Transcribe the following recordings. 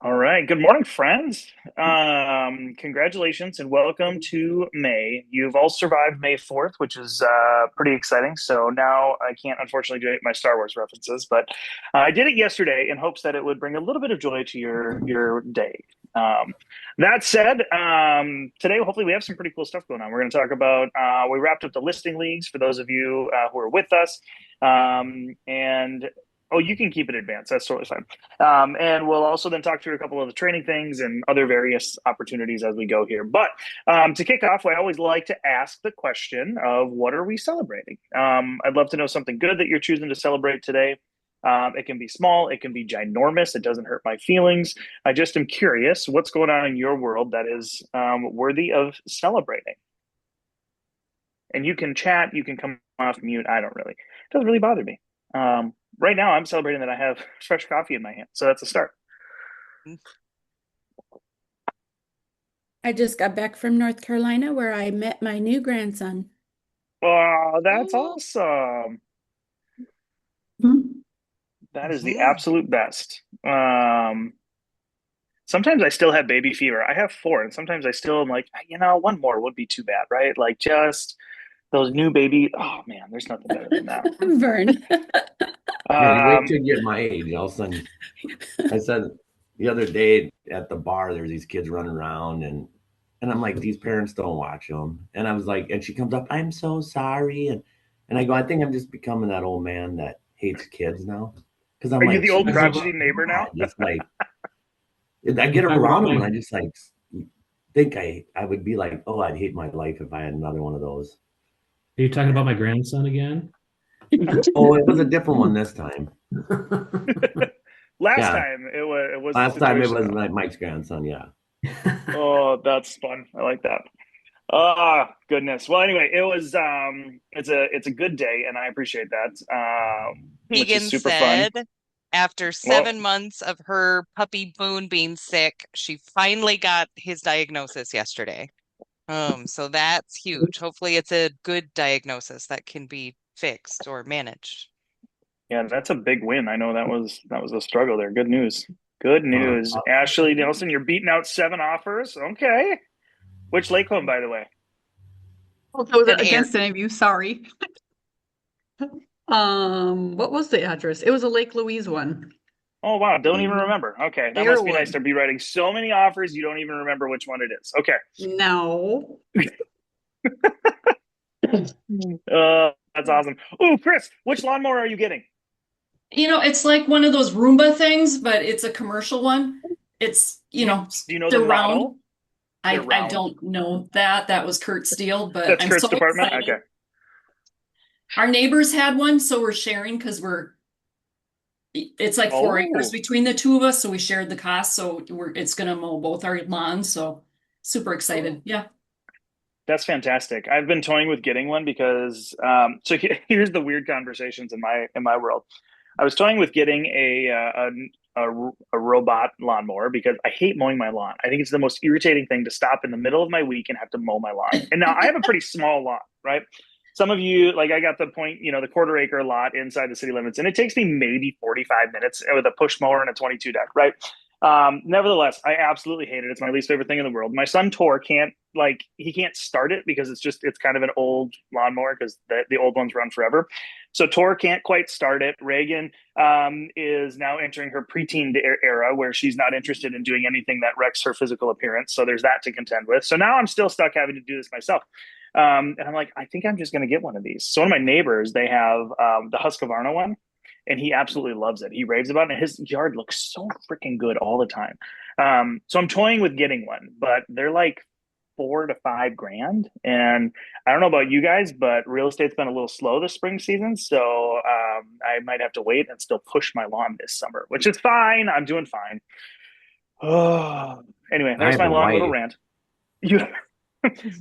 All right. Good morning, friends. Congratulations and welcome to May. You've all survived May 4th, which is pretty exciting. So now I can't unfortunately do my Star Wars references, but I did it yesterday in hopes that it would bring a little bit of joy to your day. Um, that said, today hopefully we have some pretty cool stuff going on. We're going to talk about we wrapped up the listing leagues for those of you who are with us, and oh, you can keep it advanced. That's totally fine. And we'll also then talk through a couple of the training things and other various opportunities as we go here. But to kick off, I always like to ask the question of what are we celebrating? I'd love to know something good that you're choosing to celebrate today. It can be small, it can be ginormous. It doesn't hurt my feelings. I just am curious what's going on in your world that is worthy of celebrating. And you can chat, you can come off mute. I don't really, it doesn't really bother me. Right now, I'm celebrating that I have fresh coffee in my hand. So that's a start. I just got back from North Carolina where I met my new grandson. Oh, that's Oh, awesome. Mhm. That is the mhm. absolute best. Sometimes I still have baby fever. I have four, and sometimes I still am like, one more would be too bad, right? Like just those new baby. Oh man, there's nothing better than that. Vern. Yeah, you wait Um, till you get my age. All of a sudden, I said the other day at the bar, there's these kids running around, and I'm like, these parents don't watch them. And I was like, and she comes up, I'm so sorry, and I go, I think I'm just becoming that old man that hates kids now, because I'm are you like, the old she's crotchety neighbor now? just like I You get talking about around them, my and I just like think I would be like, oh, I'd hate my life if I had another one of those. Are you talking about my grandson again? Oh, it was a different one this time. Last Yeah, time it was the last time it situation was though. like Mike's grandson. Yeah. Oh, that's fun. I like that. Ah, goodness. Well, anyway, it's a good day, and I appreciate that. Which is Keegan super fun. said after Well, 7 months of her puppy Boone being sick, she finally got his diagnosis yesterday. So that's huge. Hopefully it's a good diagnosis that can be fixed or managed. yeah, that's a big win. I know that was a struggle there. Good news. Good Uh, news. Ashley Nelson, you're beating out seven offers. Okay. Which lake home, by the way? Well, that was An air. against any of you, sorry. What was the address? It was a Lake Louise one. Oh wow, don't even remember. Okay, that must be nice Airwood. to be writing so many offers you don't even remember which one it is. Okay. No. That's awesome. Oh, Chris, which lawnmower are you getting? It's like one of those Roomba things, but it's a commercial one. It's, Do you know the still round. model? They're I round. don't know that. That was Kurt Steele, but That's I'm so Kurt's department. Okay. excited. Our neighbors had one, so we're sharing because it's like 4 acres Oh, between the two of us, so we shared the cost. So it's gonna mow both our lawns. So super excited. Yeah. that's fantastic. I've been toying with getting one because here's the weird conversations in my world. I was toying with getting a robot lawnmower because I hate mowing my lawn. I think it's the most irritating thing to stop in the middle of my week and have to mow my lawn. And now I have a pretty small lawn, right? Some of you, like I got the point, the quarter acre lot inside the city limits, and it takes me maybe 45 minutes with a push mower and a 22 deck, right? Nevertheless, I absolutely hate it. It's my least favorite thing in the world. My son Tor can't he can't start it because it's kind of an old lawnmower because the old ones run forever. So Tor can't quite start it. Reagan is now entering her preteen era where she's not interested in doing anything that wrecks her physical appearance. So there's that to contend with. So now I'm still stuck having to do this myself. And I'm like, I think I'm just going to get one of these. So one of my neighbors, they have the Husqvarna one, and he absolutely loves it. He raves about it. And his yard looks so freaking good all the time. So I'm toying with getting one, but they're like 4 to 5 grand. And I don't know about you guys, but real estate's been a little slow this spring season. So I might have to wait and still push my lawn this summer, which is fine. I'm doing fine. Oh, anyway, I there's have my a long little wife. rant. You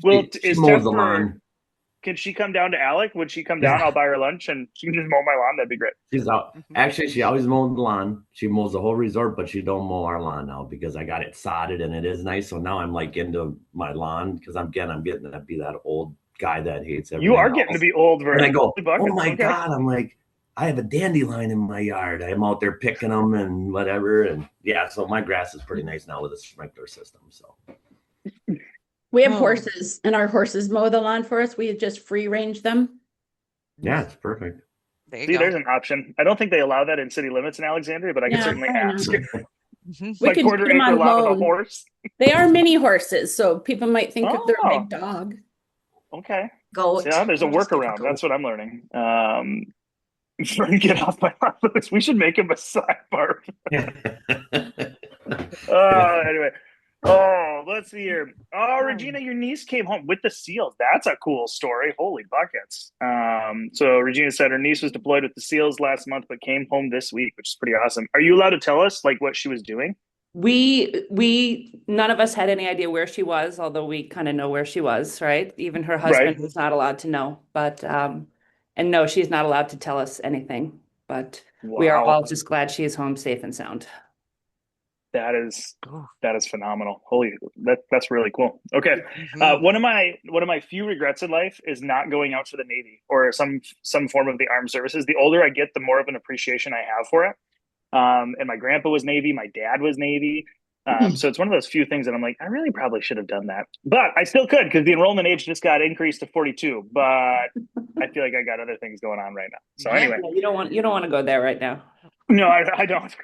will She is mows the Tepper? lawn. Can she come down to Alec? Would she come down? Yeah, I'll buy her lunch and she can just mow my lawn. That'd be great. she's out. Mhm. Actually, she always mows the lawn. She mows the whole resort, but she don't mow our lawn now because I got it sodded and it is nice. So now I'm like into my lawn because I'm getting to be that old guy that hates You everything are getting to else. be old, And I Vern. go, Holy oh buckets. my Okay. God. I'm like, I have a dandelion in my yard. I'm out there picking them and whatever. And yeah, so my grass is pretty nice now with a sprinkler system. So We have Oh. horses, and our horses mow the lawn for us. We just free range them. yeah, it's perfect. There you See, go. there's an option. I don't think they allow that in city limits in Alexandria, but I could Yeah, certainly probably not. ask. Mhm. We Like can quarter put them acre on lot with a loan. horse. They are mini horses, so people might think if they're a Oh, big dog. okay. Goat. So, yeah, there's a I'll just give workaround. goat. That's what I'm learning. Get off my list. We should make him a sidebar. Anyway. Oh, let's see here. Oh, Regina, your niece came home with the seals. That's a cool story. Holy buckets. So Regina said her niece was deployed with the seals last month, but came home this week, which is pretty awesome. Are you allowed to tell us like what she was doing? We none of us had any idea where she was, although we kind of know where she was, right? Even her husband Right. was not allowed to know. But and no, she's not allowed to tell us anything. But we are Wow. all just glad she is home safe and sound. That is phenomenal. Holy, that's really cool. Okay, Mhm. one of my few regrets in life is not going out to the Navy or some form of the armed services. The older I get, the more of an appreciation I have for it. And my grandpa was Navy, my dad was Navy. So it's one of those few things that I'm like, I really probably should have done that, but I still could because the enrollment age just got increased to 42. But I feel like I got other things going on right now. So Yeah. anyway, Yeah, you don't want to go there right now. no, I don't.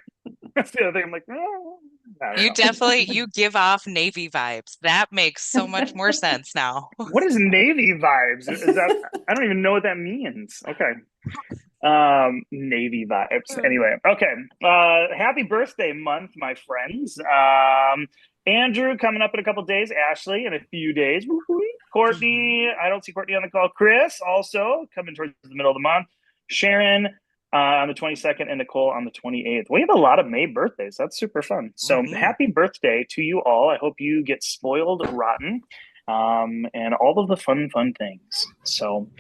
That's the other thing. I'm like, I don't You know. definitely you give off Navy vibes. That makes so much more sense now. What is Navy vibes? Is that I don't even know what that means. Okay. Navy vibes. Anyway, okay. Happy birthday month, my friends. Andrew coming up in a couple days, Ashley in a few days. Woo-hoo. Courtney, I don't see Courtney on the call. Chris also coming towards the middle of the month. Sharon on the 22nd and Nicole on the 28th. We have a lot of May birthdays. That's super fun. So Mhm. happy birthday to you all. I hope you get spoiled rotten and all of the fun things. So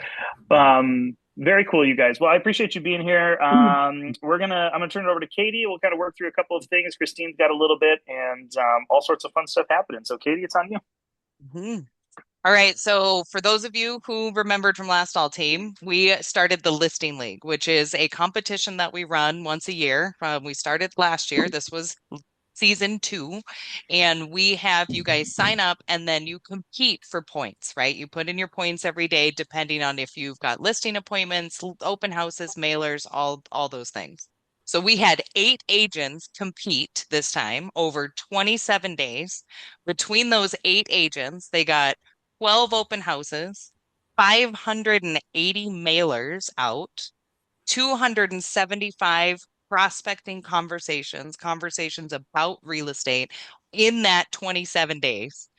very cool, you guys. Well, I appreciate you being here. I'm gonna turn it over to Katie. We'll kind of work through a couple of things. Christine's got a little bit, and all sorts of fun stuff happening. So, Katie, it's on you. Mhm. All right. So for those of you who remembered from last All Team, we started the Listing League, which is a competition that we run once a year. We started last year. This was season 2, and we have you guys sign up and then you compete for points, right? You put in your points every day, depending on if you've got listing appointments, open houses, mailers, all those things. So we had 8 agents compete this time over 27 days. Between those 8 agents, they got 12 open houses, 580 mailers out, 275 prospecting conversations about real estate in that 27 days,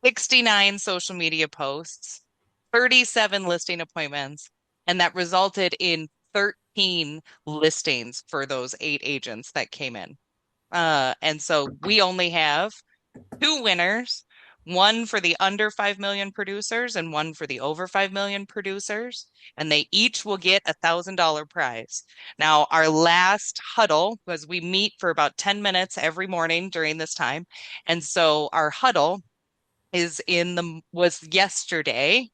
69 social media posts, 37 listing appointments, and that resulted in 13 listings for those 8 agents that came in. And so we only have 2 winners, one for the under 5 million producers and one for the over 5 million producers, and they each will get $1,000 prize. Now, our last huddle was we meet for about 10 minutes every morning during this time. And so our huddle was yesterday.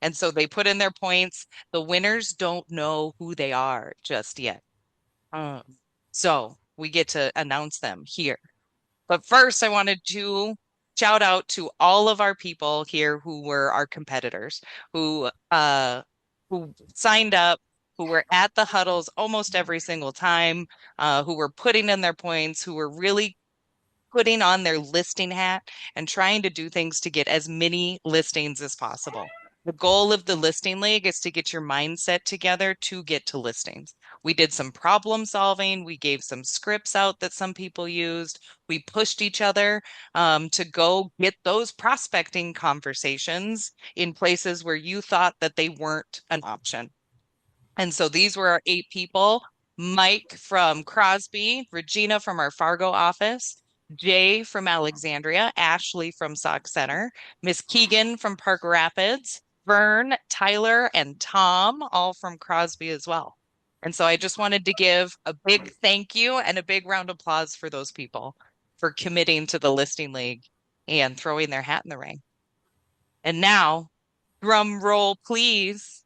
And so they put in their points. The winners don't know who they are just yet. Um, so we get to announce them here. But first, I wanted to shout out to all of our people here who were our competitors, who signed up, who were at the huddles almost every single time, who were putting in their points, who were really putting on their listing hat and trying to do things to get as many listings as possible. The goal of the listing league is to get your mindset together to get to listings. We did some problem solving. We gave some scripts out that some people used. We pushed each other to go get those prospecting conversations in places where you thought that they weren't an option. And so these were our 8 people: Mike from Crosby, Regina from our Fargo office, Jay from Alexandria, Ashley from Sauk Center, Miss Keegan from Park Rapids, Vern, Tyler, and Tom, all from Crosby as well. And so I just wanted to give a big thank you and a big round of applause for those people for committing to the listing league and throwing their hat in the ring. And now, drum roll, please.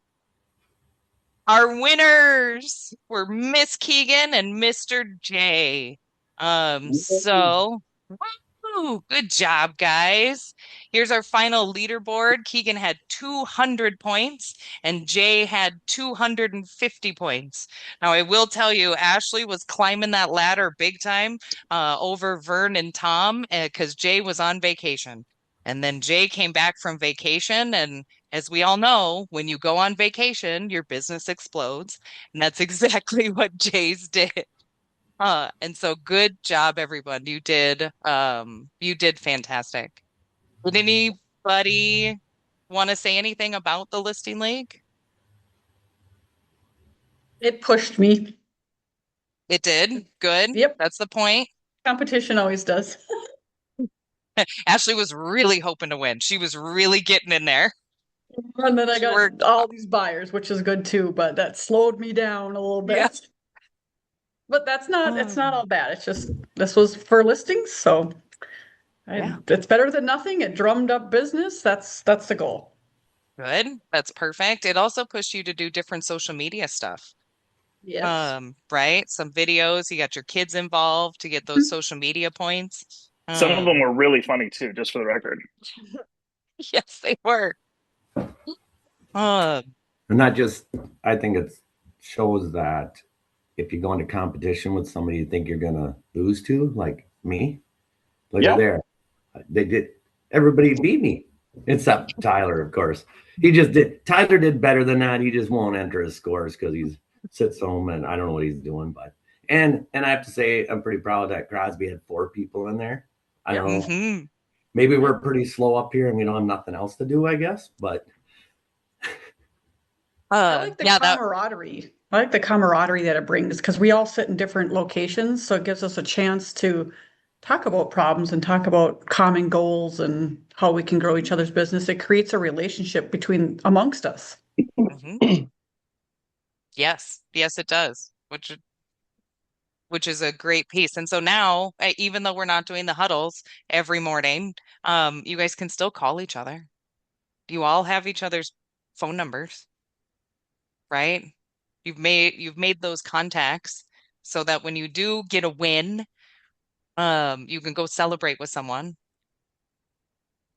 Our winners were Miss Keegan and Mr. J. So woo, good job, guys. Here's our final leaderboard. Keegan had 200 points and Jay had 250 points. Now, I will tell you, Ashley was climbing that ladder big time over Vern and Tom because Jay was on vacation. And then Jay came back from vacation. And as we all know, when you go on vacation, your business explodes. And that's exactly what Jay's did. And so good job, everyone. You did fantastic. Did anybody want to say anything about the listing league? It pushed me. It did. Good. Yep. That's the point. Competition always does. Ashley was really hoping to win. She was really getting in there. And then I You were- got all these buyers, which is good too, but that slowed me down a little bit. Yeah. But it's not all bad. It's just this was for listings, so Yeah. it's better than nothing. It drummed up business. That's the goal. Good. That's perfect. It also pushed you to do different social media stuff. Yes. Right? Some videos, you got your kids involved to get those social media points. Some of them were really funny too, just for the record. Yes, they were. And not just, I think it shows that if you go into competition with somebody you think you're gonna lose to, like me, look Yeah. at there. They did, everybody beat me. Except Tyler, of course. Tyler did better than that. He just won't enter his scores because he sits home and I don't know what he's doing. But and I have to say I'm pretty proud that Crosby had 4 people in there. I don't know. Mm-hmm. Maybe we're pretty slow up here and we don't have nothing else to do, I guess. But I like the camaraderie. I like the camaraderie that it brings because we all sit in different locations, so it gives us a chance to talk about problems and talk about common goals and how we can grow each other's business. It creates a relationship amongst us. Mhm. Yes, yes, it does, which is a great piece. And so now, even though we're not doing the huddles every morning, you guys can still call each other. You all have each other's phone numbers, right? You've made those contacts so that when you do get a win, you can go celebrate with someone.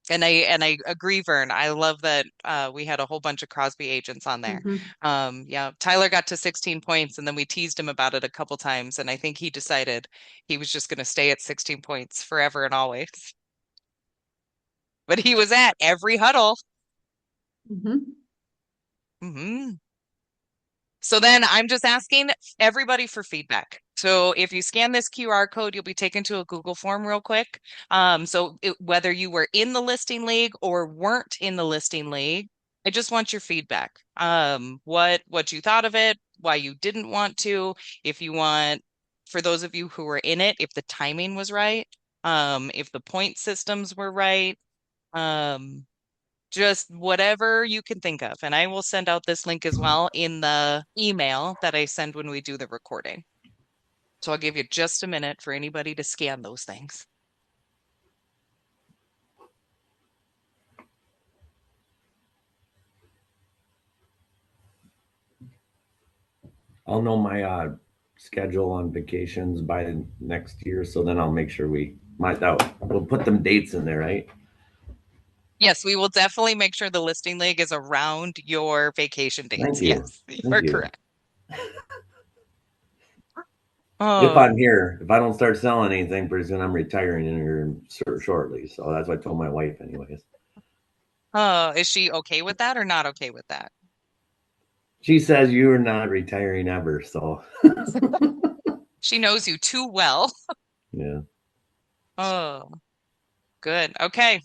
And I agree, Vern. I love that we had a whole bunch of Crosby agents on there. Yeah, Tyler got to 16 points, and then we teased him about it a couple times, and I think he decided he was just going to stay at 16 points forever and always. But he was at every huddle. Hmm So then I'm just asking everybody for feedback. So if you scan this QR code, you'll be taken to a Google form real quick. Whether you were in the listing league or weren't in the listing league, I just want your feedback. What you thought of it, why you didn't want to, if you want, for those of you who were in it, if the timing was right, if the point systems were right. Just whatever you can think of. And I will send out this link as well in the email that I send when we do the recording. So I'll give you just a minute for anybody to scan those things. I'll know my schedule on vacations by the next year, so then I'll make sure we'll put them dates in there, right? Yes, we will definitely make sure the listing league is around your vacation dates. Thank you. Yes, you are correct. If I'm here, if I don't start selling anything pretty soon, I'm retiring in here shortly. So that's what I told my wife, anyways. Is she okay with that or not okay with that? She says you're not retiring ever, so She knows you too well. yeah. Oh, good. Okay.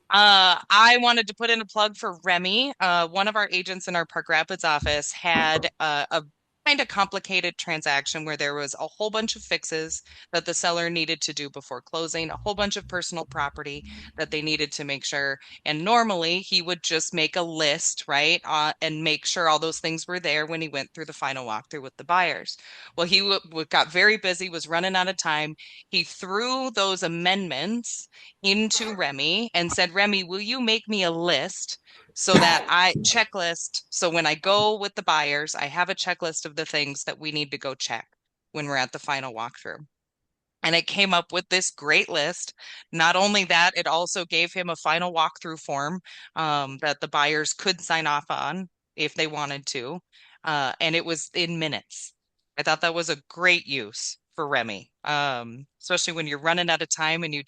I wanted to put in a plug for Remy. One of our agents in our Park Rapids office had a kind of complicated transaction where there was a whole bunch of fixes that the seller needed to do before closing, a whole bunch of personal property that they needed to make sure. And normally he would just make a list, right? And make sure all those things were there when he went through the final walkthrough with the buyers. Well, he got very busy, was running out of time. He threw those amendments into Remy and said, Remy, will you make me a list so that I checklist. So when I go with the buyers, I have a checklist of the things that we need to go check when we're at the final walkthrough. And it came up with this great list. Not only that, it also gave him a final walkthrough form that the buyers could sign off on if they wanted to. And it was in minutes. I thought that was a great use for Remy, especially when you're running out of time and you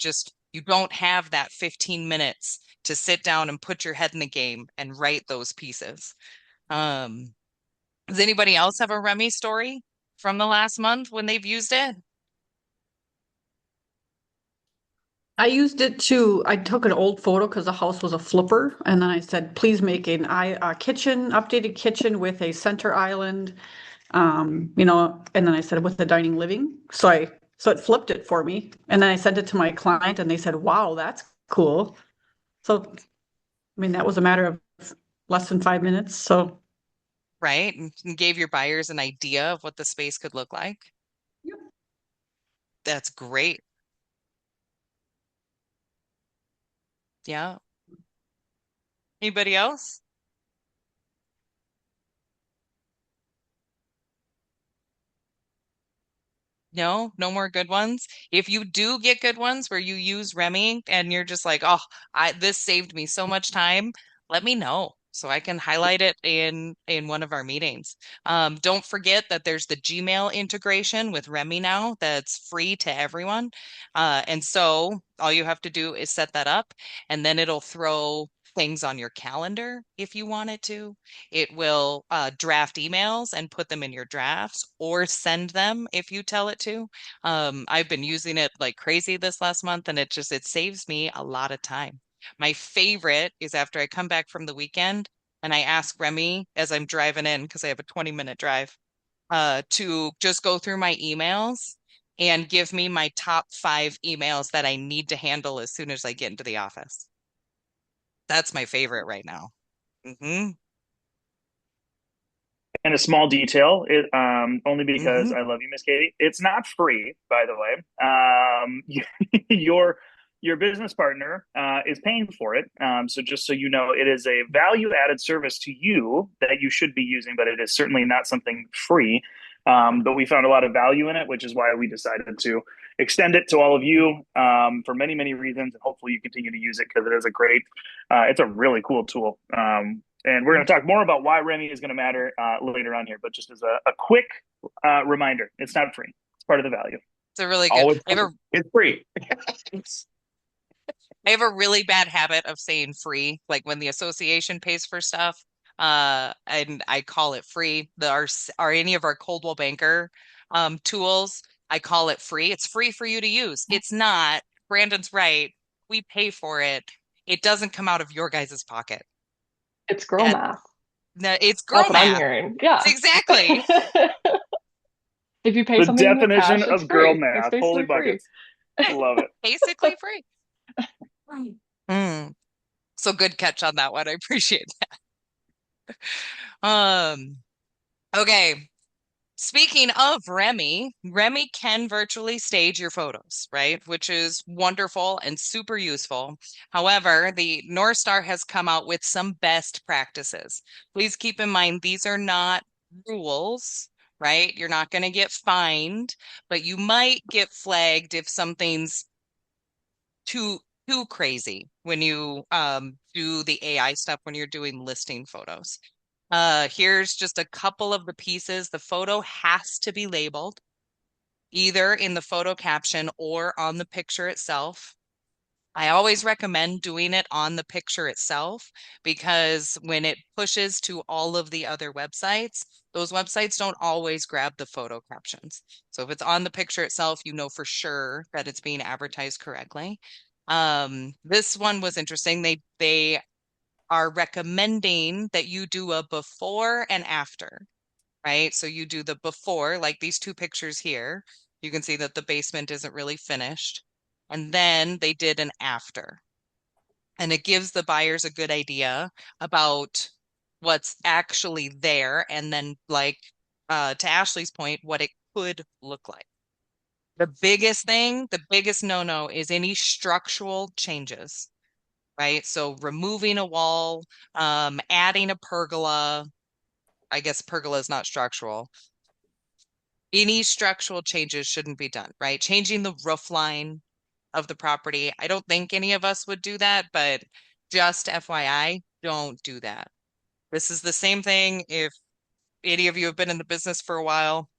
don't have that 15 minutes to sit down and put your head in the game and write those pieces. Um, does anybody else have a Remy story from the last month when they've used it? I used it to, I took an old photo because the house was a flipper. And then I said, please make a kitchen, updated kitchen with a center island, and then I said with the dining living. So it flipped it for me. And then I sent it to my client and they said, wow, that's cool. So, that was a matter of less than 5 minutes. So, Right? And gave your buyers an idea of what the space could look like. Yep. That's great. Yeah. Anybody else? No, no more good ones. If you do get good ones where you use Remy and you're just like, oh, this saved me so much time, let me know so I can highlight it in one of our meetings. Don't forget that there's the Gmail integration with Remy now that's free to everyone. And so all you have to do is set that up, and then it'll throw things on your calendar if you want it to. It will draft emails and put them in your drafts or send them if you tell it to. I've been using it like crazy this last month, and it saves me a lot of time. My favorite is after I come back from the weekend and I ask Remy as I'm driving in, because I have a 20-minute drive, to just go through my emails and give me my top 5 emails that I need to handle as soon as I get into the office. That's my favorite right now. Mm-hmm. And a small detail, only because Mm-hmm. I love you, Miss Katie. It's not free, by the way. Your business partner is paying for it. So just so you know, it is a value-added service to you that you should be using, but it is certainly not something free. But we found a lot of value in it, which is why we decided to extend it to all of you for many, many reasons. And hopefully you continue to use it because it is it's a really cool tool. And we're going to talk more about why Remy is going to matter later on here. But just as a quick reminder, it's not free. It's part of the value. It's a really Oh, good. it's free. I have a really bad habit of saying free, like when the association pays for stuff, and I call it free. Are any of our Coldwell Banker tools, I call it free. It's free for you to use. It's not. Brandon's right. We pay for it. It doesn't come out of your guys' pocket. It's girl math. No, it's girl That's what I'm math. hearing. Yeah. Exactly. If you pay The something with definition cash, it's of girl free. It's math. basically Holy buckets. free. Love it. Basically free. Mm. So good catch on that one. I appreciate that. Okay. Speaking of Remy, Remy can virtually stage your photos, right? Which is wonderful and super useful. However, the North Star has come out with some best practices. Please keep in mind, these are not rules, right? You're not going to get fined, but you might get flagged if something's too crazy when you do the AI stuff when you're doing listing photos. Here's just a couple of the pieces. The photo has to be labeled either in the photo caption or on the picture itself. I always recommend doing it on the picture itself because when it pushes to all of the other websites, those websites don't always grab the photo captions. So if it's on the picture itself, you know for sure that it's being advertised correctly. This one was interesting. They are recommending that you do a before and after, right? So you do the before, like these 2 pictures here. You can see that the basement isn't really finished. And then they did an after. And it gives the buyers a good idea about what's actually there. And then, like, to Ashley's point, what it could look like. The biggest thing, the biggest no-no is any structural changes. right? So removing a wall, adding a pergola. I guess pergola is not structural. Any structural changes shouldn't be done, right? Changing the roof line of the property. I don't think any of us would do that, but just FYI, don't do that. This is the same thing if any of you have been in the business for a while.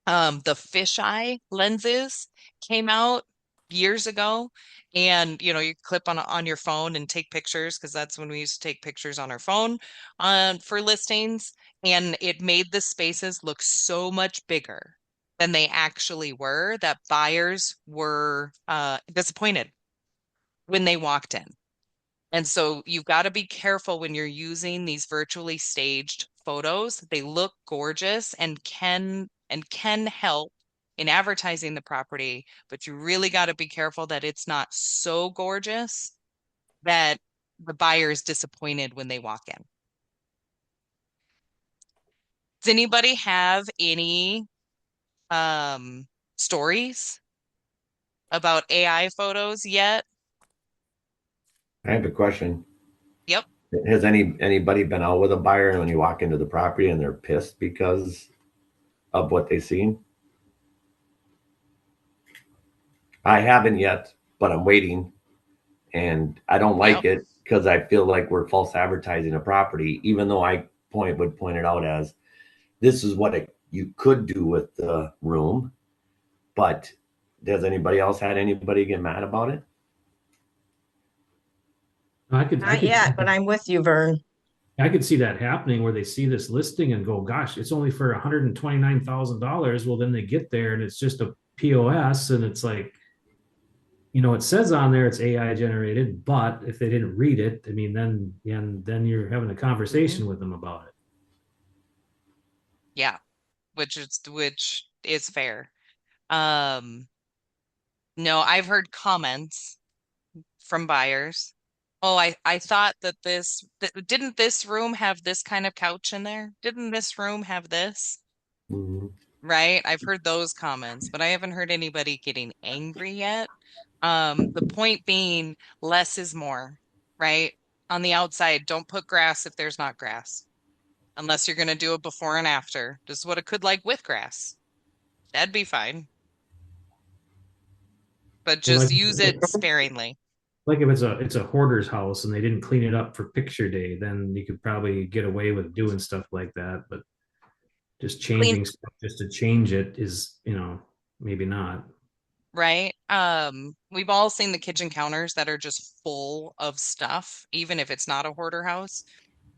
The fisheye lenses came out years ago, and you clip on your phone and take pictures, because that's when we used to take pictures on our phone for listings, and it made the spaces look so much bigger than they actually were that buyers were disappointed when they walked in. And so you've got to be careful when you're using these virtually staged photos. They look gorgeous and can help in advertising the property, but you really got to be careful that it's not so gorgeous that the buyer is disappointed when they walk in. Does anybody have any stories about AI photos yet? I have a question. Yep. Has anybody been out with a buyer and when you walk into the property and they're pissed because of what they've seen? I haven't yet, but I'm waiting, and I don't like it because I feel like we're false advertising a property, even though I would point it out as this is what you could do with the room. But has anybody else had anybody get mad about it? Not yet, but I'm with you, Vern. I could see that happening where they see this listing and go, gosh, it's only for $129,000. Well, then they get there and it's just a POS, and it's like, it says on there it's AI generated, but if they didn't read it, I mean, then you're having a conversation with them about it. Yeah, which is fair. No, I've heard comments from buyers. Oh, I thought that didn't this room have this kind of couch in there? Didn't this room have this? Mm-hmm. Right? I've heard those comments, but I haven't heard anybody getting angry yet. The point being, less is more, right? On the outside, don't put grass if there's not grass, unless you're going to do a before and after. This is what it could like with grass. That'd be fine. But just use it sparingly. Like if it's a hoarder's house and they didn't clean it up for picture day, then you could probably get away with doing stuff like that. But just changing stuff just to change it is, maybe not. Right? We've all seen the kitchen counters that are just full of stuff, even if it's not a hoarder house.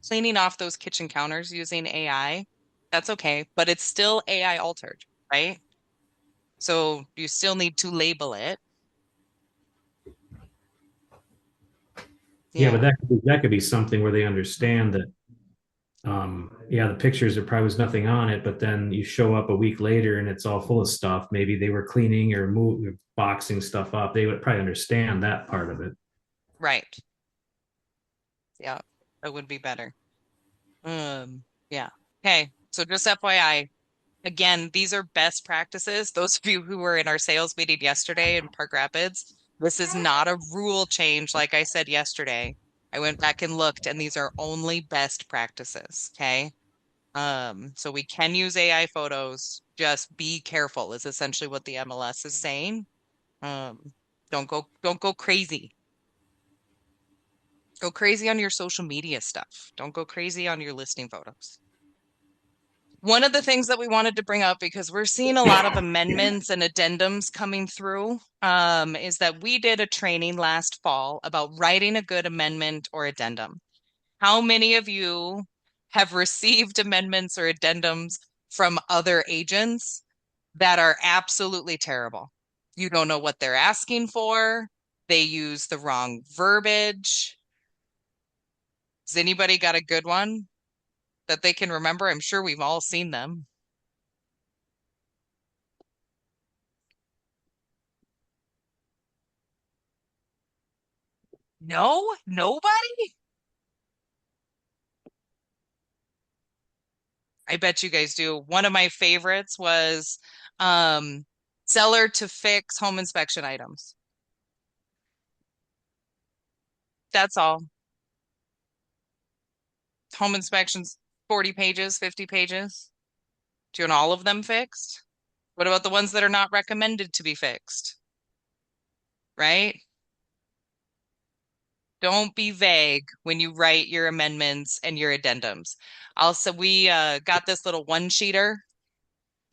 Cleaning off those kitchen counters using AI, that's okay, but it's still AI altered, right? So you still need to label it. Yeah, but that could be something where they understand that the pictures there probably was nothing on it, but then you show up a week later and it's all full of stuff. Maybe they were cleaning or boxing stuff up. They would probably understand that part of it. Right. Yeah, that would be better. Yeah. Okay. So just FYI, again, these are best practices. Those of you who were in our sales meeting yesterday in Park Rapids, this is not a rule change. Like I said yesterday, I went back and looked, and these are only best practices. Okay. So we can use AI photos. Just be careful is essentially what the MLS is saying. Don't go crazy. Go crazy on your social media stuff. Don't go crazy on your listing photos. One of the things that we wanted to bring up, because we're seeing a lot of amendments and addendums coming through, is that we did a training last fall about writing a good amendment or addendum. How many of you have received amendments or addendums from other agents that are absolutely terrible? You don't know what they're asking for. They use the wrong verbiage. Has anybody got a good one that they can remember? I'm sure we've all seen them. No? Nobody? I bet you guys do. One of my favorites was seller to fix home inspection items. that's all. Home inspections, 40 pages, 50 pages. Do you want all of them fixed? What about the ones that are not recommended to be fixed? Right? Don't be vague when you write your amendments and your addendums. Also, we got this little one-sheeter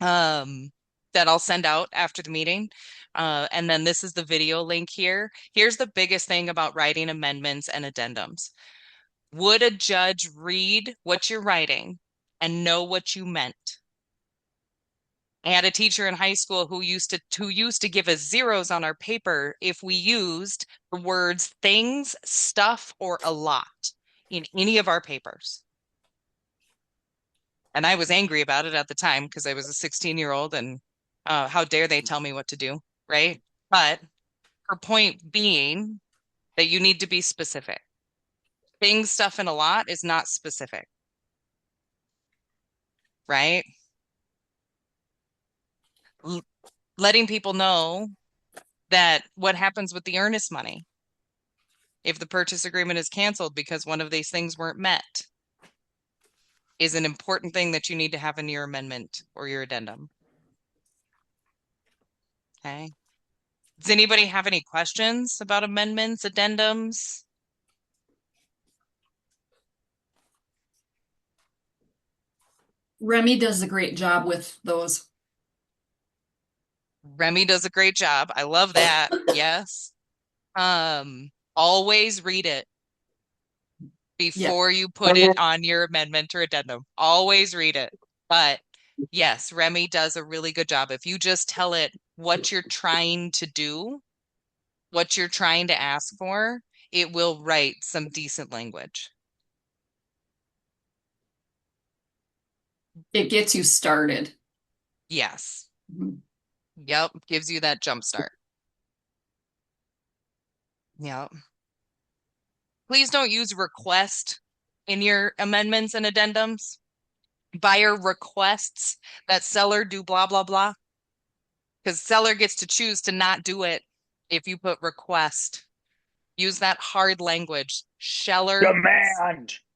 that I'll send out after the meeting. And then this is the video link here. Here's the biggest thing about writing amendments and addendums. Would a judge read what you're writing and know what you meant? I had a teacher in high school who used to give us zeros on our paper if we used the words things, stuff, or a lot in any of our papers. And I was angry about it at the time because I was a 16-year-old and how dare they tell me what to do, right? But her point being that you need to be specific. Things, stuff, and a lot is not specific, right? Letting people know that what happens with the earnest money if the purchase agreement is canceled because one of these things weren't met is an important thing that you need to have in your amendment or your addendum. Okay. Does anybody have any questions about amendments, addendums? Remy does a great job with those. Remy does a great job. I love that. Yes. Always read it before you put it on your amendment or addendum. Always read it. But yes, Remy does a really good job. If you just tell it what you're trying to do, what you're trying to ask for, it will write some decent language. It gets you started. Yes. Yep. Gives you that jump start. Yep. Please don't use request in your amendments and addendums. Buyer requests that seller do blah, blah, blah. Because seller gets to choose to not do it if you put request. Use that hard language. Seller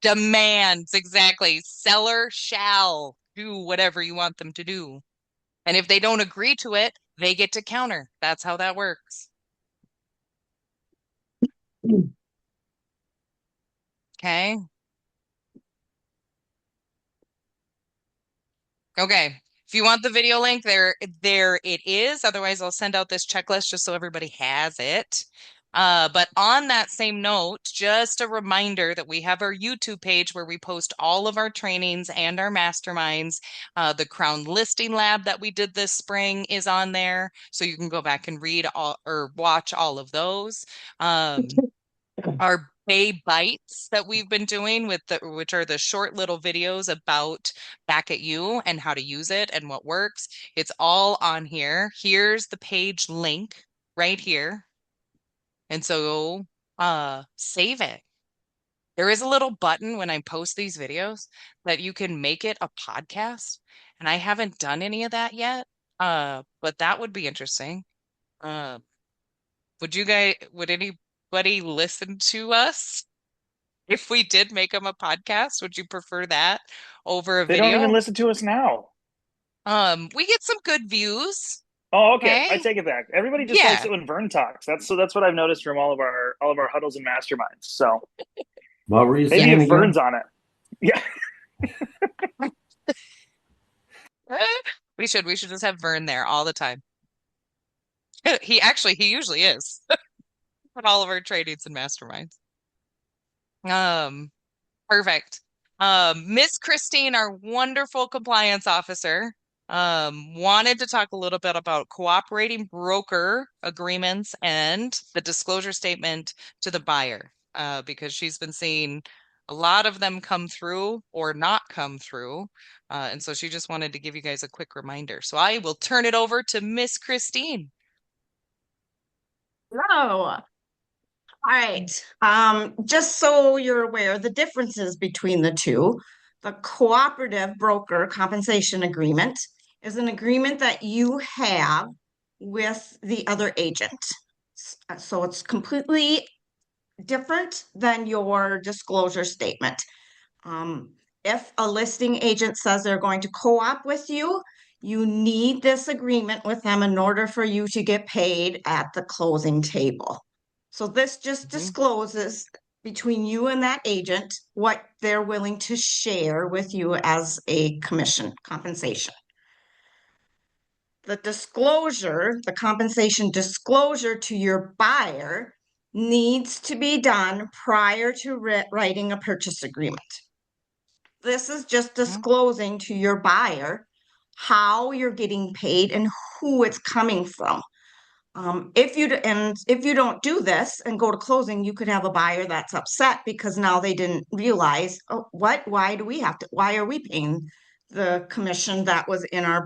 demands, exactly. Seller shall do whatever you want them to do. And if they don't agree to it, they get to counter. That's how that works. Okay. Okay. If you want the video link, there it is. Otherwise, I'll send out this checklist just so everybody has it. But on that same note, just a reminder that we have our YouTube page where we post all of our trainings and our masterminds. The Crown Listing Lab that we did this spring is on there, so you can go back and read all or watch all of those. Our Bay Bites that we've been doing which are the short little videos about Back at You and how to use it and what works. It's all on here. Here's the page link right here. And so save it. There is a little button when I post these videos that you can make it a podcast. And I haven't done any of that yet. But that would be interesting. Would anybody listen to us if we did make them a podcast? Would you prefer that over a video? They don't even listen to us now. We get some good views. Oh, okay. I take it back. Everybody just likes it when Vern talks. That's what I've noticed from all of our huddles and masterminds. So what were you maybe saying? If Vern's on it. Yeah. We should just have Vern there all the time. He usually is on all of our trainings and masterminds. Perfect. Miss Christine, our wonderful compliance officer, wanted to talk a little bit about cooperating broker agreements and the disclosure statement to the buyer, because she's been seeing a lot of them come through or not come through. And so she just wanted to give you guys a quick reminder. So I will turn it over to Miss Christine. Hello. All right. Just so you're aware, the differences between the two, the cooperative broker compensation agreement is an agreement that you have with the other agent. So it's completely different than your disclosure statement. If a listing agent says they're going to co-op with you, you need this agreement with them in order for you to get paid at the closing table. So this just discloses between you and that agent what they're willing to share with you as a commission compensation. The disclosure, the compensation disclosure to your buyer needs to be done prior to writing a purchase agreement. This is just disclosing to your buyer how you're getting paid and who it's coming from. If you don't do this and go to closing, you could have a buyer that's upset because now they didn't realize, oh, why are we paying the commission that was in our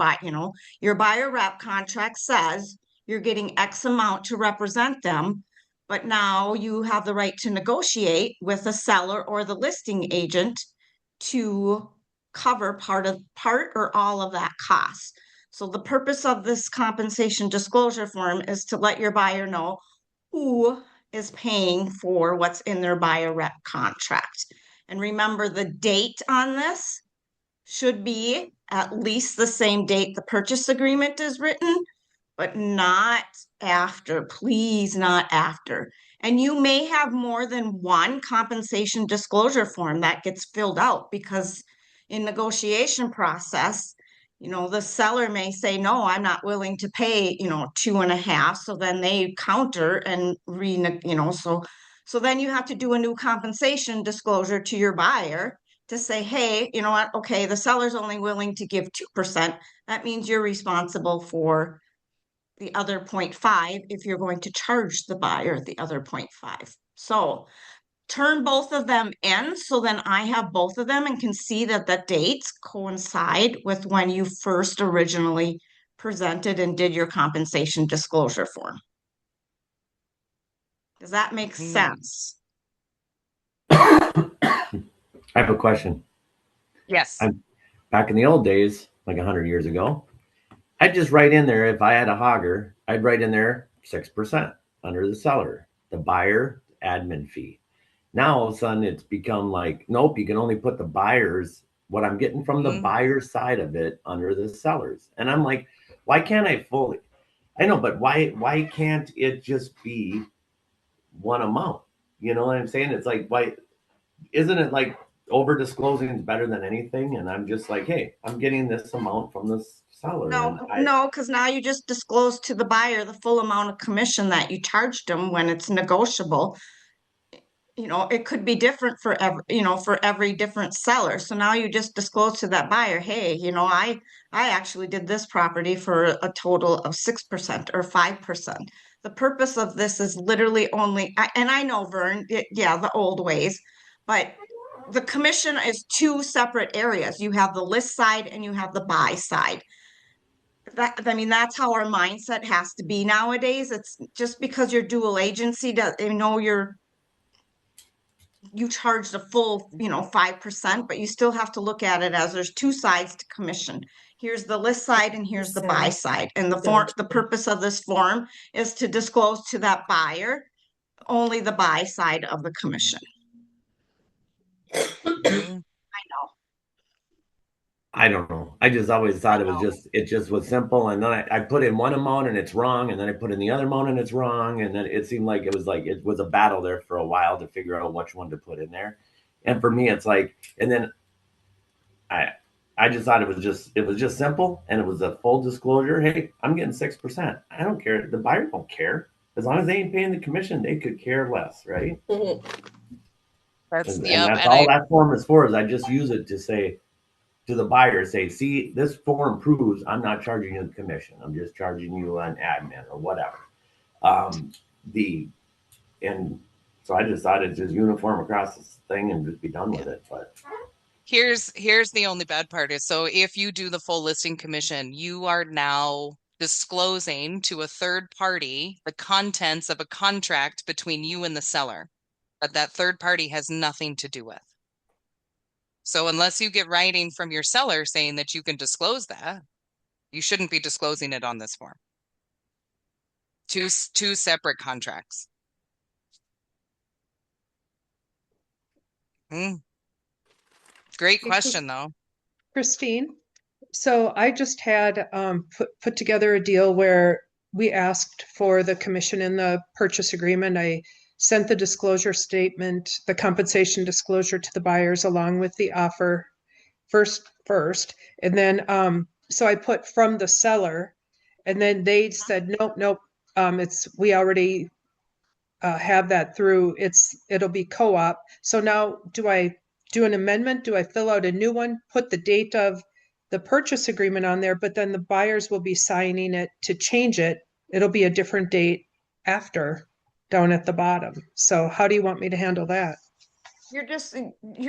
your buyer rep contract says you're getting X amount to represent them, but now you have the right to negotiate with the seller or the listing agent to cover part or all of that cost. So the purpose of this compensation disclosure form is to let your buyer know who is paying for what's in their buyer rep contract. And remember, the date on this should be at least the same date the purchase agreement is written, but not after, please, not after. And you may have more than one compensation disclosure form that gets filled out because in negotiation process, the seller may say, no, I'm not willing to pay, 2.5. So then they counter and so then you have to do a new compensation disclosure to your buyer to say, hey, you know what? Okay, the seller's only willing to give 2%. That means you're responsible for the other 0.5 if you're going to charge the buyer the other 0.5. So turn both of them in so then I have both of them and can see that the dates coincide with when you first originally presented and did your compensation disclosure form. Does that make sense? I have a question. Yes. Back in the old days, like 100 years ago, I'd just write in there, if I had a hogger, I'd write in there 6% under the seller, the buyer admin fee. Now all of a sudden it's become like, nope, you can only put the buyers, what I'm getting from the buyer side of it under the sellers. And I'm like, why can't I know, but why can't it just be one amount? You know what I'm saying? It's like, why isn't it like over disclosing is better than anything? And I'm just like, hey, I'm getting this amount from this seller. No, because now you just disclose to the buyer the full amount of commission that you charged them when it's negotiable. It could be different for every different seller. So now you just disclose to that buyer, hey, I actually did this property for a total of 6% or 5%. The purpose of this is literally only, and I know, Vern, the old ways, but the commission is two separate areas. You have the list side and you have the buy side. That's how our mindset has to be nowadays. It's just because you're dual agency, you charge the full, 5%, but you still have to look at it as there's two sides to commission. Here's the list side and here's the buy side. And the purpose of this form is to disclose to that buyer only the buy side of the commission. I don't know. I just always thought it just was simple. And then I put in one amount and it's wrong. And then I put in the other amount and it's wrong. And then it seemed like it was a battle there for a while to figure out which one to put in there. And for me, it's like, and then I just thought it was just simple and it was a full disclosure. Hey, I'm getting 6%. I don't care. The buyer don't care. As long as they ain't paying the commission, they could care less, right? Mm-hmm. That's all that form is for, is I just use it to say, to the buyer, say, see, this form proves I'm not charging you the commission. I'm just charging you an admin or whatever. And so I decided to just uniform across this thing and just be done with it. But here's the only bad part is, so if you do the full listing commission, you are now disclosing to a third party the contents of a contract between you and the seller that third party has nothing to do with. So unless you get writing from your seller saying that you can disclose that, you shouldn't be disclosing it on this form. Two separate contracts. Mm. Great question, though. Christine. So I just had put together a deal where we asked for the commission in the purchase agreement. I sent the disclosure statement, the compensation disclosure to the buyers along with the offer first. And then so I put from the seller, and then they said, nope, we already have that through, it'll be co-op. So now do I do an amendment? Do I fill out a new one, put the date of the purchase agreement on there, but then the buyers will be signing it to change it? It'll be a different date after down at the bottom. So how do you want me to handle that? You're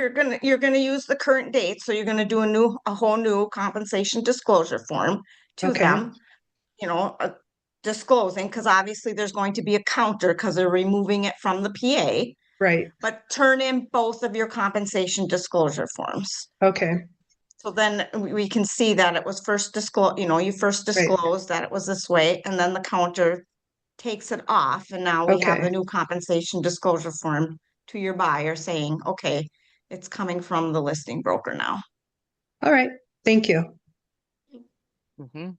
gonna use the current date, so you're gonna do a whole new compensation disclosure form to Okay. them, disclosing, because obviously there's going to be a counter because they're removing it from the PA. Right. But turn in both of your compensation disclosure forms. Okay. So then we can see that it was first disclosed, you first disclosed that it was this way, and then the counter takes it off, and now we have Okay. the new compensation disclosure form to your buyer saying, okay, it's coming from the listing broker now. All right. Thank you. Mm-hmm.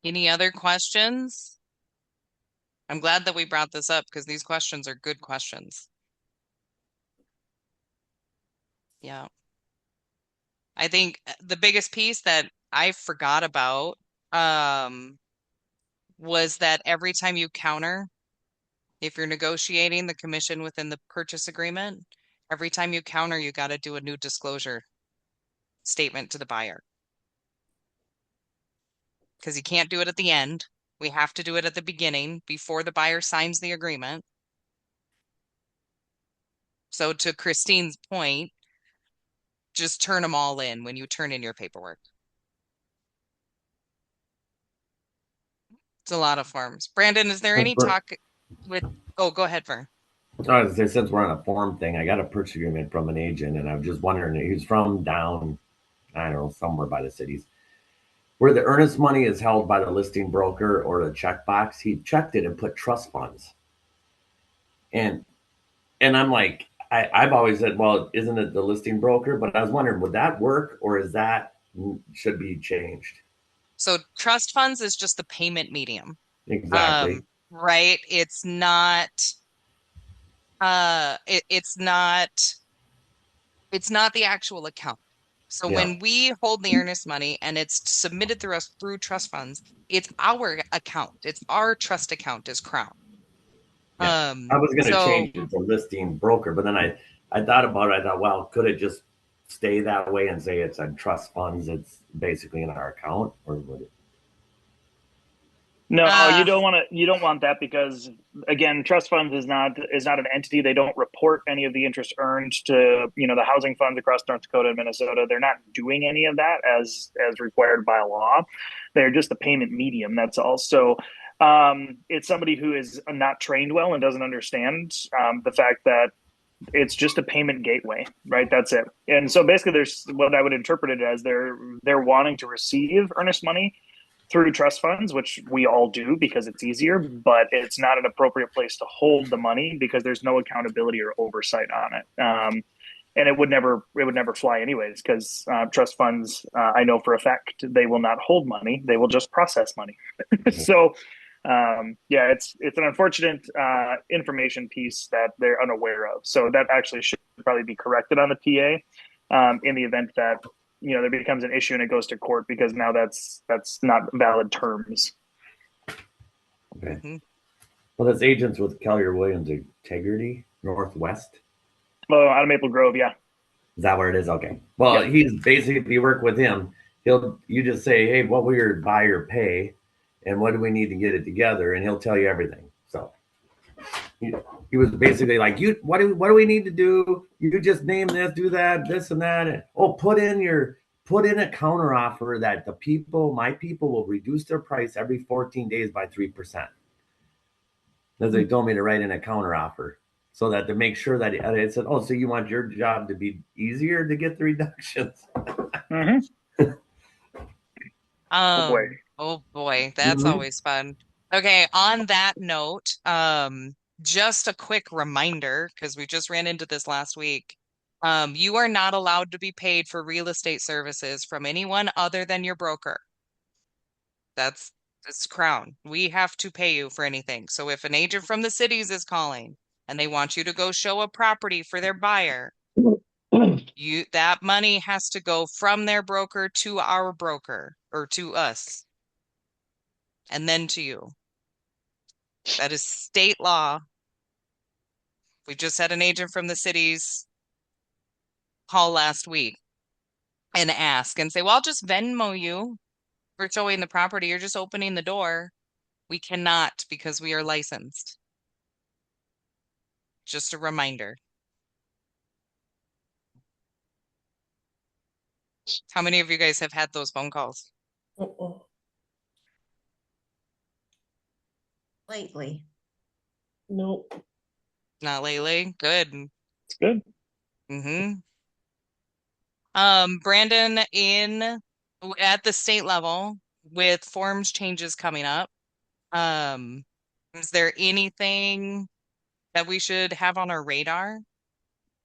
Any other questions? I'm glad that we brought this up because these questions are good questions. Yeah. I think the biggest piece that I forgot about was that every time you counter, if you're negotiating the commission within the purchase agreement, every time you counter, you got to do a new disclosure statement to the buyer. Because you can't do it at the end. We have to do it at the beginning before the buyer signs the agreement. So to Christine's point, just turn them all in when you turn in your paperwork. It's a lot of forms. Brandon, is there any talk with, oh, go ahead, Vern. Since we're on a form thing, I got a purchase agreement from an agent, and I'm just wondering, he's from down, I don't know, somewhere by the cities, where the earnest money is held by the listing broker or the checkbox. He checked it and put trust funds. And I'm like, I've always said, well, isn't it the listing broker? But I was wondering, would that work, or is that should be changed? So trust funds is just the payment medium. Exactly. Right? It's not it's not the actual account. So when we hold the earnest money and it's submitted through us through trust funds, it's our account. It's our trust account as Crown. I was going to change it to listing broker, but then I thought about it. I thought, well, could it just stay that way and say it's on trust funds? It's basically in our account, or would it? No, you don't want that, because again, trust funds is not an entity. They don't report any of the interest earned to, the housing funds across North Dakota and Minnesota. They're not doing any of that as required by law. They're just the payment medium. That's all. So it's somebody who is not trained well and doesn't understand the fact that it's just a payment gateway, right? That's it. And so basically there's what I would interpret it as, they're wanting to receive earnest money through trust funds, which we all do because it's easier, but it's not an appropriate place to hold the money because there's no accountability or oversight on it. And it would never fly anyways, because trust funds, I know for a fact, they will not hold money. They will just process money. So it's an unfortunate information piece that they're unaware of. So that actually should probably be corrected on the PA in the event that there becomes an issue and it goes to court, because now that's not valid terms. Okay. Mm-hmm. Well, that's agents with Keller Williams Integrity Northwest. Oh, out of Maple Grove, yeah. Is that where it is? Okay. Well, he's basically, if you work with him, you just say, hey, what will your buyer pay, and what do we need to get it together, and he'll tell you everything. So he was basically like, what do we need to do? You just name this, do that, this and that. And, put in a counter offer that my people will reduce their price every 14 days by 3%. As they told me to write in a counter offer, so that to make sure that it said, so you want your job to be easier to get the reductions. Oh boy, that's always fun. Okay, on that note, just a quick reminder, because we just ran into this last week. You are not allowed to be paid for real estate services from anyone other than your broker. That's Crown. We have to pay you for anything. So if an agent from the cities is calling and they want you to go show a property for their buyer, that money has to go from their broker to our broker or to us and then to you. That is state law. We just had an agent from the cities call last week and ask and say, well, I'll just Venmo you for showing the property. You're just opening the door. We cannot because we are licensed. Just a reminder. How many of you guys have had those phone calls? Lately. Nope. Not lately. Good. It's good. Mm-hmm. Brandon, at the state level with forms changes coming up, is there anything that we should have on our radar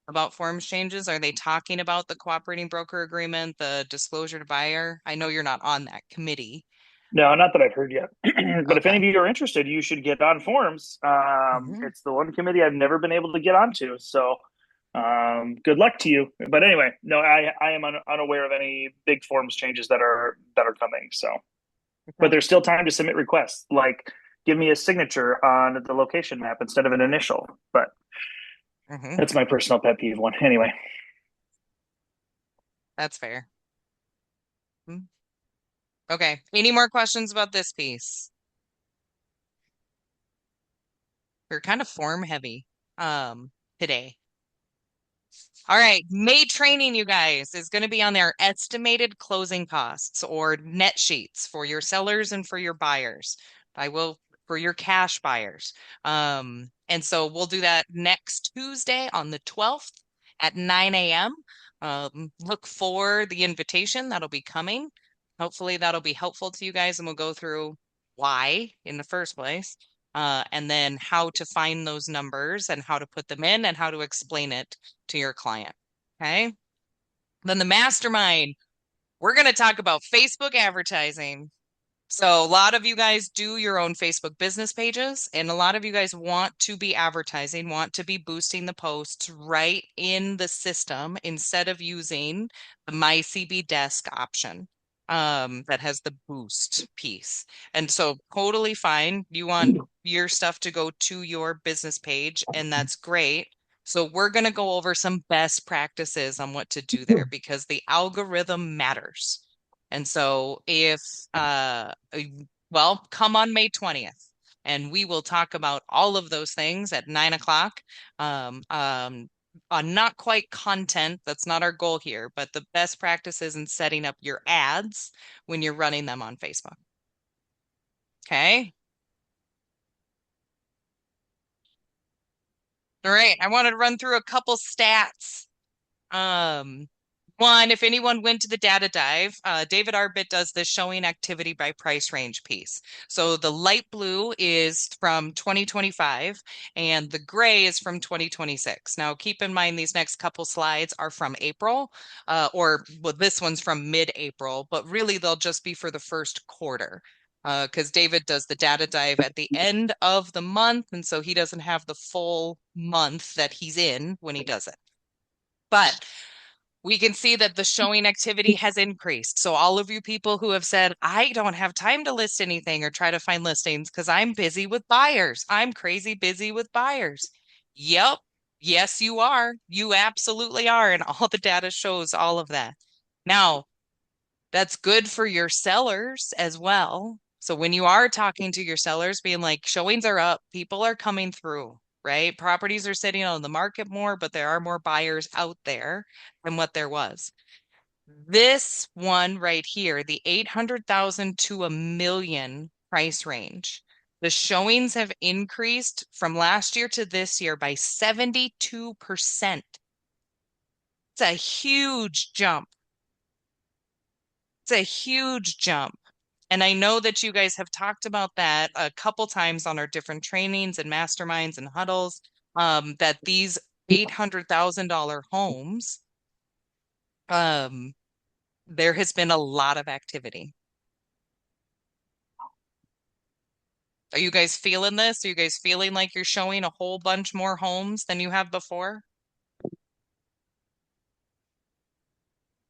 about forms changes? Are they talking about the cooperating broker agreement, the disclosure to buyer? I know you're not on that committee. No, not that I've heard yet. But if any of Okay. you are interested, you should get on forms. Mhm. It's the one committee I've never been able to get onto. So good luck to you. But anyway, no, I am unaware of any big forms changes that are coming. So, but there's still time to submit requests. Like, give me a signature on the location map instead of an initial. But Mhm. that's my personal pet peeve one. Anyway, That's fair. Okay. Any more questions about this piece? We're kind of form heavy today. All right, May training, you guys, is going to be on their estimated closing costs or net sheets for your sellers and for your buyers. For your cash buyers. And so we'll do that next Tuesday on the 12th at 9 a.m. Look for the invitation that'll be coming. Hopefully that'll be helpful to you guys, and we'll go through why in the first place, and then how to find those numbers and how to put them in and how to explain it to your client. Okay. Then the mastermind, we're going to talk about Facebook advertising. So a lot of you guys do your own Facebook business pages, and a lot of you guys want to be advertising, want to be boosting the posts right in the system instead of using the My CB Desk option that has the boost piece. And so totally fine. You want your stuff to go to your business page, and that's great. So we're going to go over some best practices on what to do there because the algorithm matters. And so well, come on May 20th and we will talk about all of those things at 9 o'clock. On not quite content, that's not our goal here, but the best practices in setting up your ads when you're running them on Facebook. Okay. All right. I wanted to run through a couple stats. One, if anyone went to the data dive, David Arbit does the showing activity by price range piece. So the light blue is from 2025 and the gray is from 2026. Now, keep in mind these next couple slides are from April, well, this one's from mid-April, but really they'll just be for the first quarter. Because David does the data dive at the end of the month, and so he doesn't have the full month that he's in when he does it. But we can see that the showing activity has increased. So all of you people who have said, I don't have time to list anything or try to find listings because I'm busy with buyers. I'm crazy busy with buyers. Yep. Yes, you are. You absolutely are. And all the data shows all of that. Now, that's good for your sellers as well. So when you are talking to your sellers, being like, showings are up, people are coming through, right? Properties are sitting on the market more, but there are more buyers out there than what there was. This one right here, the 800,000 to $1 million price range, the showings have increased from last year to this year by 72%. It's a huge jump. It's a huge jump. And I know that you guys have talked about that a couple times on our different trainings and masterminds and huddles, that these $800,000 homes, there has been a lot of activity. Are you guys feeling this? Are you guys feeling like you're showing a whole bunch more homes than you have before?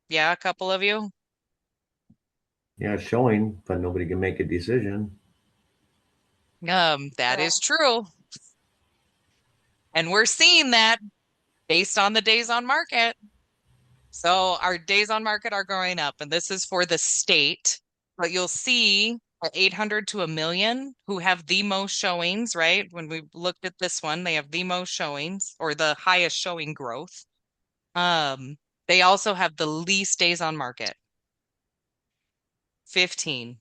Yeah, a couple of you. Yeah, it's showing, but nobody can make a decision. That is true. And we're seeing that based on the days on market. So our days on market are going up, and this is for the state. But you'll see 800 to 1,000,000 who have the most showings, right? When we looked at this one, they have the most showings or the highest showing growth. They also have the least days on market, 15,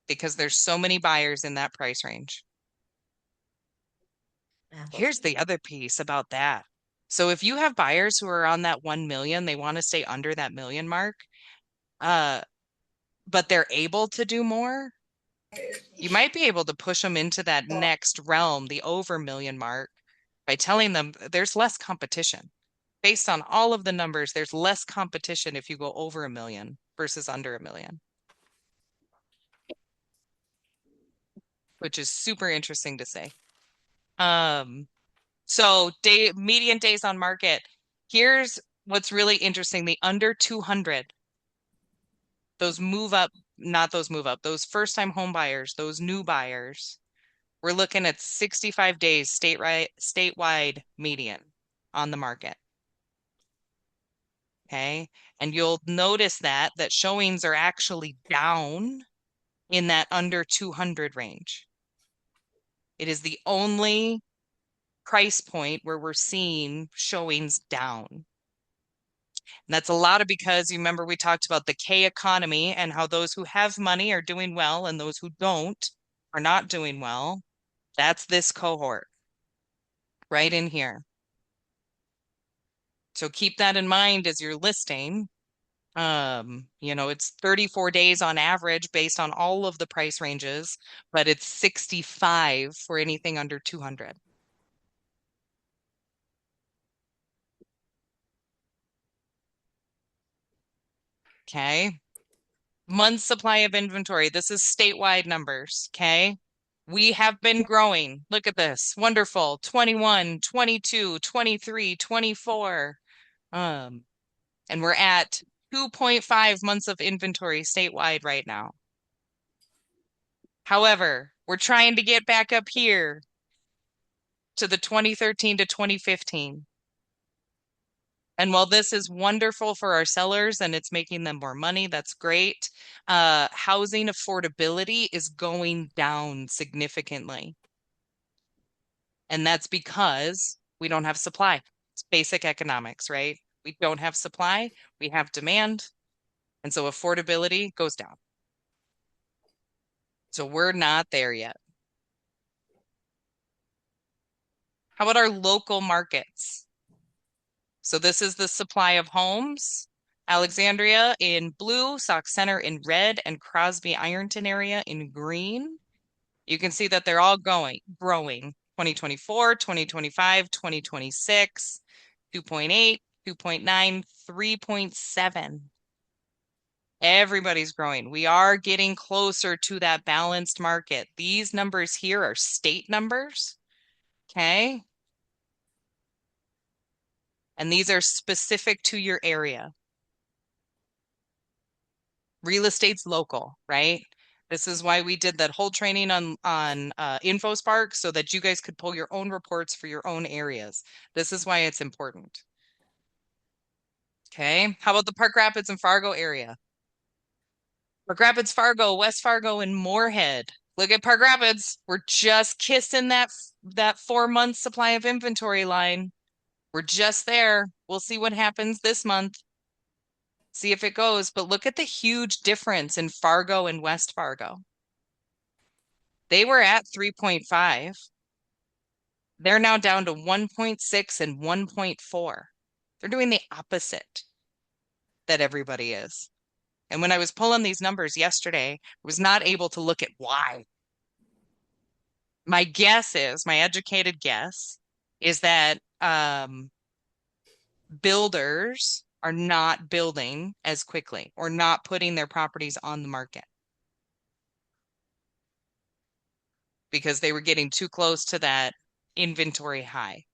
because there's so many buyers in that price range. Here's the other piece about that. So if you have buyers who are on that 1 million, they want to stay under that million mark, but they're able to do more, you might be able to push them into that next realm, the over million mark, by telling them there's less competition. Based on all of the numbers, there's less competition if you go over 1 million versus under 1 million, which is super interesting to say. So median days on market. Here's what's really interesting. The under 200, those move up, not those move up, those first time home buyers, those new buyers, we're looking at 65 days statewide median on the market. Okay. And you'll notice that showings are actually down in that under 200 range. It is the only price point where we're seeing showings down. And that's a lot of because you remember we talked about the K economy and how those who have money are doing well and those who don't are not doing well. That's this cohort right in here. So keep that in mind as you're listing. It's 34 days on average based on all of the price ranges, but it's 65 for anything under 200. Okay. Month supply of inventory. This is statewide numbers. Okay. We have been growing. Look at this. Wonderful. 21, 22, 23, 24. And we're at 2.5 months of inventory statewide right now. However, we're trying to get back up here to the 2013 to 2015. And while this is wonderful for our sellers and it's making them more money, that's great. Housing affordability is going down significantly. And that's because we don't have supply. It's basic economics, right? We don't have supply, we have demand. And so affordability goes down. So we're not there yet. How about our local markets? So this is the supply of homes. Alexandria in blue, Sauk Center in red, and Crosby Ironton area in green. You can see that they're all growing. 2024, 2025, 2026, 2.8, 2.9, 3.7. Everybody's growing. We are getting closer to that balanced market. These numbers here are state numbers. Okay. And these are specific to your area. Real estate's local, right? This is why we did that whole training on InfoSpark so that you guys could pull your own reports for your own areas. This is why it's important. Okay. How about the Park Rapids and Fargo area? Park Rapids, Fargo, West Fargo, and Moorhead. Look at Park Rapids. We're just kissing that 4-month supply of inventory line. We're just there. We'll see what happens this month. See if it goes. But look at the huge difference in Fargo and West Fargo. They were at 3.5. They're now down to 1.6 and 1.4. They're doing the opposite that everybody is. And when I was pulling these numbers yesterday, I was not able to look at why. My guess is, my educated guess, is that builders are not building as quickly or not putting their properties on the market because they were getting too close to that inventory high.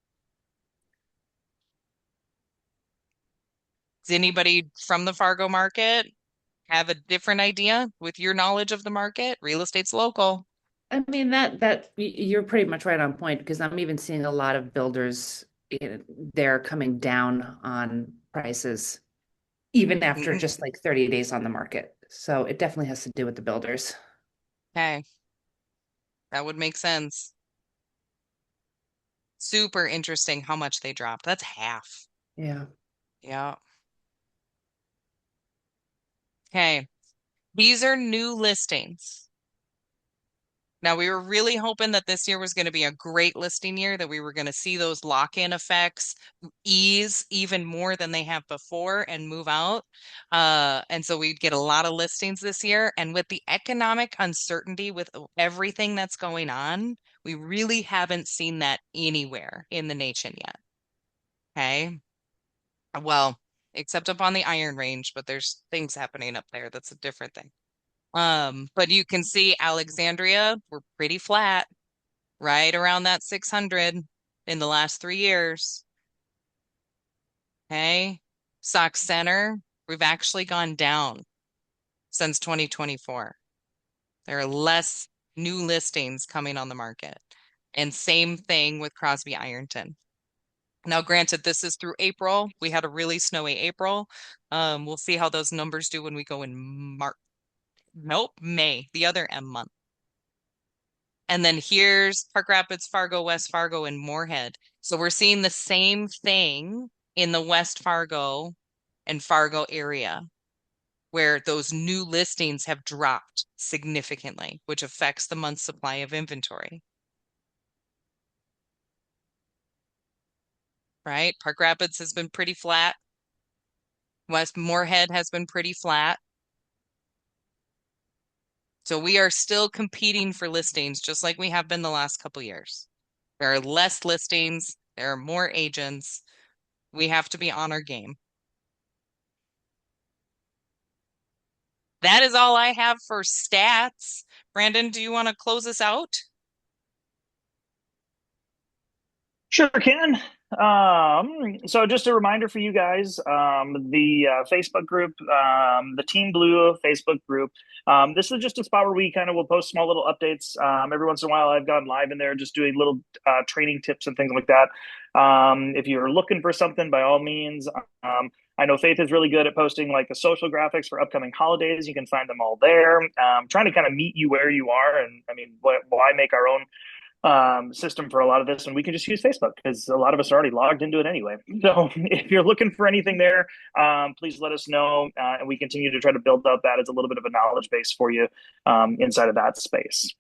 Does anybody from the Fargo market have a different idea with your knowledge of the market? Real estate's local. I mean, that you're pretty much right on point because I'm even seeing a lot of builders, they're coming down on prices even after just like 30 days on the market. So it definitely has to do with the builders. Okay. That would make sense. Super interesting how much they dropped. That's half. Yeah. Yeah. Okay. These are new listings. Now, we were really hoping that this year was going to be a great listing year, that we were going to see those lock-in effects ease even more than they have before and move out. And so we'd get a lot of listings this year. And with the economic uncertainty with everything that's going on, we really haven't seen that anywhere in the nation yet. Okay. Well, except up on the Iron Range, but there's things happening up there. That's a different thing. But you can see Alexandria, we're pretty flat, right around that 600 in the last 3 years. Okay. Sauk Center, we've actually gone down since 2024. There are less new listings coming on the market. And same thing with Crosby Ironton. Now, granted, this is through April. We had a really snowy April. We'll see how those numbers do when we go in March. Nope, May, the other M month. And then here's Park Rapids, Fargo, West Fargo, and Moorhead. So we're seeing the same thing in the West Fargo and Fargo area, where those new listings have dropped significantly, which affects the month's supply of inventory. Right? Park Rapids has been pretty flat. West Moorhead has been pretty flat. So we are still competing for listings, just like we have been the last couple years. There are less listings. There are more agents. We have to be on our game. That is all I have for stats. Brandon, do you want to close us out? Sure can. So just a reminder for you guys, the Facebook group, the Team Blue Facebook group. This is just a spot where we kind of will post small little updates. Every once in a while, I've gone live in there just doing little training tips and things like that. If you're looking for something, by all means. I know Faith is really good at posting like the social graphics for upcoming holidays. You can find them all there. Trying to kind of meet you where you are. And I mean, why make our own system for a lot of this, and we can just use Facebook because a lot of us are already logged into it anyway. So if you're looking for anything there, please let us know, and we continue to try to build up that as a little bit of a knowledge base for you inside of that space.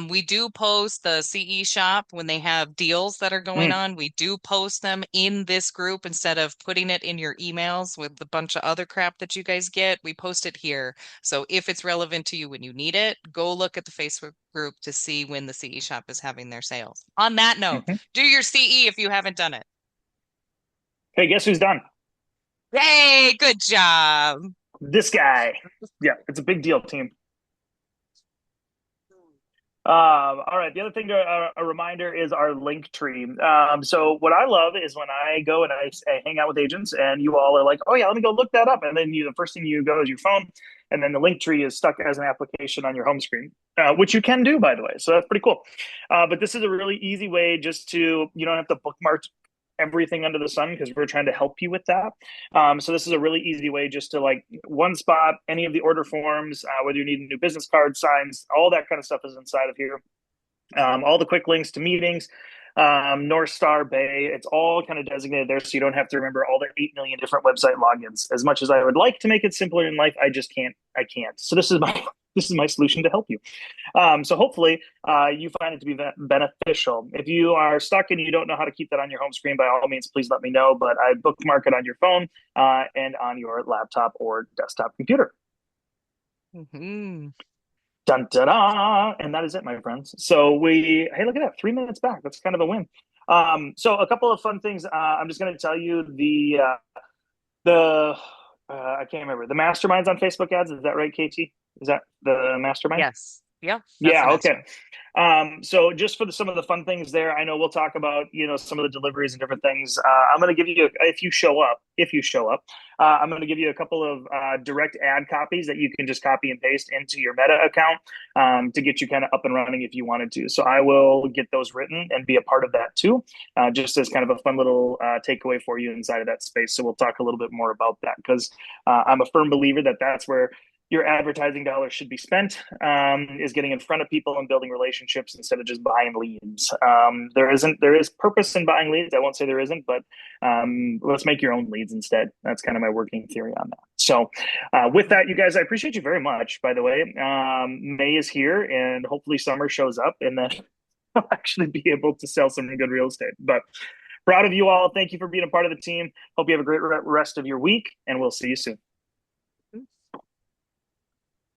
We do post the CE shop when they have deals that are going on. We do post them in this group instead of putting it in your emails with a bunch of other crap that you guys get. We post it here. So if it's relevant to you when you need it, go look at the Facebook group to see when the CE shop is having their sales. On that note, do your CE if you haven't done it. Hey, guess who's done? Hey, good job. This guy. Yeah, it's a big deal, team. All right. The other thing, a reminder, is our Linktree. So what I love is when I go and I hang out with agents, and you all are like, "Oh yeah, let me go look that up," and then the first thing you go is your phone, and then the Linktree is stuck as an application on your home screen, which you can do, by the way. So that's pretty cool. But this is a really easy way just to, you don't have to bookmark everything under the sun because we're trying to help you with that. So this is a really easy way just to, like, one spot, any of the order forms, whether you need a new business card, signs, all that kind of stuff is inside of here. All the quick links to meetings, North Star Bay, it's all kind of designated there, so you don't have to remember all the 8 million different website logins. As much as I would like to make it simpler in life, I just can't. So this is my solution to help you. So hopefully you find it to be beneficial. If you are stuck and you don't know how to keep that on your home screen, by all means, please let me know. But I bookmark it on your phone and on your laptop or desktop computer. Mhm. Dun, da, da. And that is it, my friends. So hey, look at that, 3 minutes back. That's kind of a win. So a couple of fun things. I'm just going to tell you the I can't remember the masterminds on Facebook ads. Is that right, KT? Is that the mastermind? Yes. Yep. That's the Yeah, okay. mastermind. So just for some of the fun things there, I know we'll talk about, some of the deliveries and different things. I'm going to give you, if you show up, I'm going to give you a couple of direct ad copies that you can just copy and paste into your Meta account to get you kind of up and running if you wanted to. So I will get those written and be a part of that too, just as kind of a fun little takeaway for you inside of that space. So we'll talk a little bit more about that because I'm a firm believer that that's where your advertising dollars should be spent, is getting in front of people and building relationships instead of just buying leads. There is purpose in buying leads. I won't say there isn't, but let's make your own leads instead. That's kind of my working theory on that. So with that, you guys, I appreciate you very much, by the way. May is here and hopefully summer shows up and then I'll actually be able to sell some good real estate. But proud of you all. Thank you for being a part of the team. Hope you have a great rest of your week and we'll see you soon.